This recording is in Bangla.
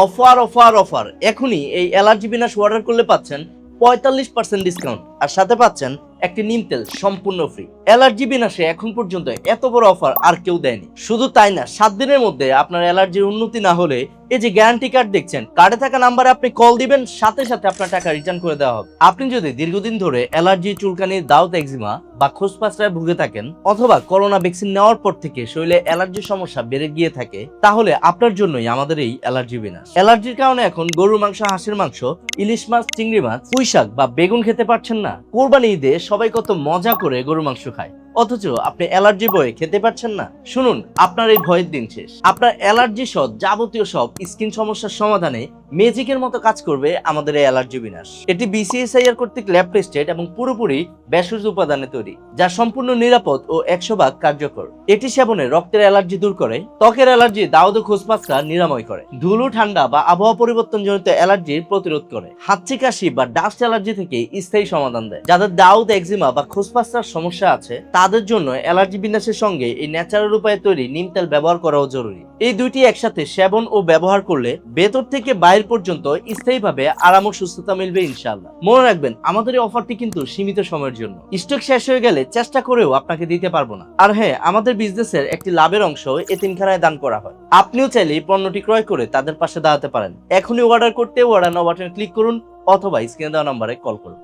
Offer offer offer! এখনই এই অ্যালার্জি বিনাশ অর্ডার করলে পাচ্ছেন 45% ডিসকাউন্ট, আর সাথে পাচ্ছেন একটি নিম তেল সম্পূর্ণ ফ্রি। অ্যালার্জি বিনাশে এখন পর্যন্ত এত বড় অফার আর কেউ দেয়নি। শুধু তাই না, 7 দিনের মধ্যে আপনার অ্যালার্জির উন্নতি না হলে এই যে গ্যারান্টি কার্ড দেখছেন, কার্ডে থাকা নাম্বারে আপনি কল দিবেন, সাথে সাথে আপনার টাকা রিটার্ন করে দেওয়া হবে। আপনি যদি দীর্ঘদিন ধরে অ্যালার্জি, চুলকানি, দাউত, একজিমা বা খোসপাসরায় ভুগে থাকেন, অথবা করোনা ভ্যাকসিন নেওয়ার পর থেকে শরীরে অ্যালার্জির সমস্যা বেড়ে গিয়ে থাকে, তাহলে আপনার জন্যই আমাদের এই অ্যালার্জি বিনাশ। অ্যালার্জির কারণে এখন গরুর মাংস, হাঁসের মাংস, ইলিশ মাছ, চিংড়ি মাছ, পুঁই শাক বা বেগুন খেতে পারছেন না। কোরবানি ঈদে সবাই কত মজা করে গরু মাংস খায়, অথচ আপনি অ্যালার্জি ভয়ে খেতে পারছেন না। শুনুন, আপনার এই ভয়ের দিন শেষ। আপনার অ্যালার্জি সহ যাবতীয় সব স্কিন সমস্যার সমাধানে ম্যাজিকের মতো কাজ করবে আমাদের এই অ্যালার্জি বিনাশ। এটি বিসিএসআইআর কর্তৃক ল্যাব টেস্টেড এবং পুরোপুরি ভেষজ উপাদানে তৈরি, যা সম্পূর্ণ নিরাপদ ও 100% কার্যকর। এটি সেবনে রক্তের অ্যালার্জি দূর করে, ত্বকের অ্যালার্জি, দাউদ ও খোসপাসরা নিরাময় করে, ধুলো, ঠান্ডা বা আবহাওয়া পরিবর্তন জনিত অ্যালার্জির প্রতিরোধ করে, হাঁচি, কাশি বা ডাস্ট অ্যালার্জি থেকে স্থায়ী সমাধান দেয়। যাদের দাউদ, একজিমা বা খোসপাসরার সমস্যা আছে, তাদের জন্য অ্যালার্জি বিনাশের সঙ্গে এই ন্যাচারাল উপায়ে তৈরি নিম তেল ব্যবহার করাও জরুরি। এই দুইটি একসাথে সেবন ও ব্যবহার করলে ভেতর থেকে বাইরে পর্যন্ত স্থায়ীভাবে আরাম ও সুস্থতা মিলবে ইনশাআল্লাহ। মনে রাখবেন, আমাদের এই অফারটি কিন্তু সীমিত সময়ের জন্য। স্টক শেষ হয়ে গেলে চেষ্টা করেও আপনাকে দিতে পারবো না। আর হ্যাঁ, আমাদের বিজনেসের একটি লাভের অংশ এতিমখানায় দান করা হয়। আপনিও চাইলে এই পণ্যটি ক্রয় করে তাদের পাশে দাঁড়াতে পারেন। এখনই অর্ডার করতে অর্ডার নাও বাটনে ক্লিক করুন অথবা স্ক্রিনে দেওয়া নম্বরে কল করুন।